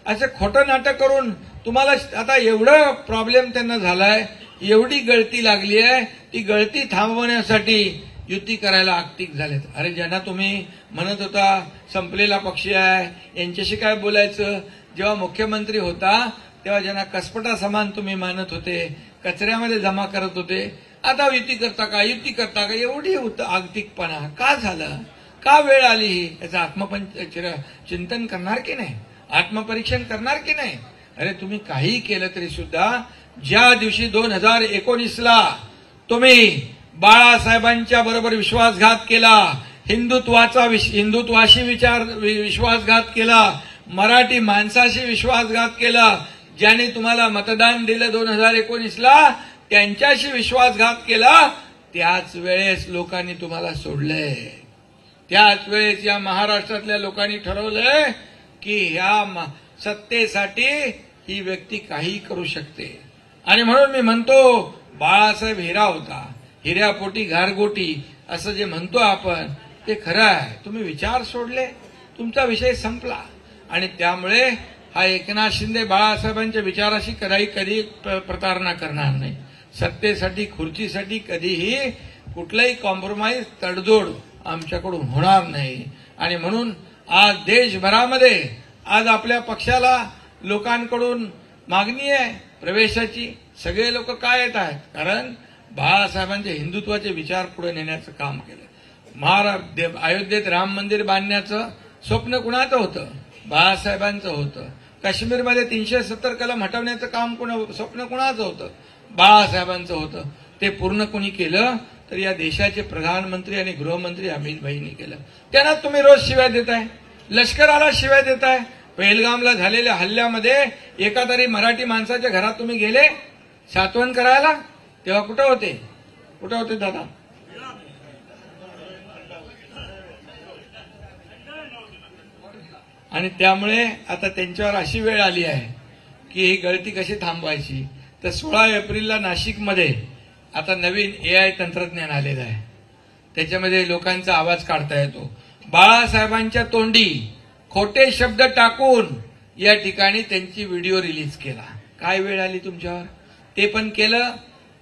असं खोटं नाटक करून तुम्हाला आता एवढा प्रॉब्लेम त्यांना झालाय, एवढी गळती लागली आहे, ती गळती थांबवण्यासाठी युती करायला आक्तिक झालेत. अरे ज्यांना तुम्ही म्हणत होता संपलेला पक्ष आहे, यांच्याशी काय बोलायचं, जेव्हा मुख्यमंत्री होता तेव्हा ज्यांना कसपटा समान तुम्ही मानत होते, कचऱ्यामध्ये जमा करत होते, आता युती करता का, युती करता का, एवढी आगतिकपणा का झालं, का वेळ आली ही, याचं चिंतन करणार की नाही, आत्मपरीक्षण करणार की नाही. अरे तुम्ही काही केलं तरी सुद्धा ज्या दिवशी 2019ला तुम्ही बाळासाहेबांच्या बरोबर विश्वासघात केला, हिंदुत्वाशी विश्वासघात केला, मराठी माणसाशी विश्वासघात केला, ज्याने तुम्हाला मतदान दिलं 2019ला त्यांच्याशी विश्वासघात केला, त्याच वेळेस लोकांनी तुम्हाला सोडलंय. त्याच वेळेस या महाराष्ट्रातल्या लोकांनी ठरवलंय की ह्या सत्तेसाठी ही व्यक्ती काही करू शकते. आणि म्हणून मी म्हणतो बाळासाहेब हिरा होता, हिऱ्यापोटी घारगोटी असं जे म्हणतो आपण ते खरं आहे. तुम्ही विचार सोडले, तुमचा विषय संपला. आणि त्यामुळे हा एकनाथ शिंदे बाळासाहेबांच्या विचाराशी कधी प्रतारणा करणार नाही. सत्तेसाठी खुर्चीसाठी कधीही कुठलाही कॉम्प्रोमाइज तडजोड आमच्याकडून होणार नाही. आणि म्हणून आज देशभरामध्ये आज आपल्या पक्षाला लोकांकडून मागणी आहे प्रवेशाची. सगळे लोक काय येत आहेत, कारण बाळासाहेबांचे हिंदुत्वाचे विचार पुढे नेण्याचं काम केलं. अयोध्येत राम मंदिर बांधण्याचं स्वप्न कुणाचं होतं, बाळासाहेबांचं होतं. काश्मीरमध्ये 370 कलम हटवण्याचं काम स्वप्न कुणाचं होतं, बाळासाहेबांचं होतं. ते पूर्ण कोणी केलं तर या देशाचे प्रधानमंत्री आणि गृहमंत्री अमित भाईंनी केलं. त्यांना तुम्ही रोज शिव्या देताय, लष्कराला शिव्या देताय. पहलगामला झालेल्या हल्ल्यामध्ये एका तरी मराठी माणसाच्या घरात तुम्ही गेले सात्वन करायला, तेव्हा कुठं होते दादा? आणि त्यामुळे आता त्यांच्यावर अशी वेळ आली आहे की ही गळती कशी थांबवायची. तर 16 एप्रिलला नाशिकमध्ये आता नवीन AI तंत्रज्ञान आलेलं आहे, त्याच्यामध्ये लोकांचा आवाज काढता येतो. बाळासाहेबांच्या तोंडी खोटे शब्द टाकून या ठिकाणी त्यांची व्हिडिओ रिलीज केला. काय वेळ आली तुमच्यावर, ते पण केलं,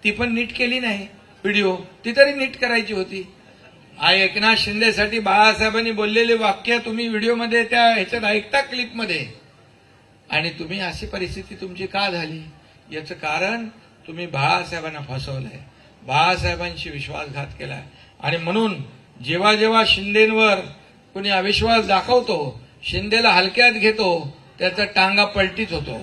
ती पण नीट केली नाही व्हिडिओ, ती तरी नीट करायची होती. एकनाथ शिंदेसाठी बाळासाहेबांनी बोललेले वाक्य तुम्ही व्हिडिओमध्ये त्या ह्याच्यात ऐकता क्लिपमध्ये, आणि तुम्ही अशी परिस्थिती तुमची का झाली, याचं कारण तुम्ही बाळासाहेबांना फसवलंय, बाळासाहेबांशी विश्वासघात केलाय. आणि म्हणून जेव्हा जेव्हा शिंदेंवर कोणी अविश्वास दाखवतो, शिंदेला हलक्यात घेतो, त्याचा टांगा पलटीच होतो.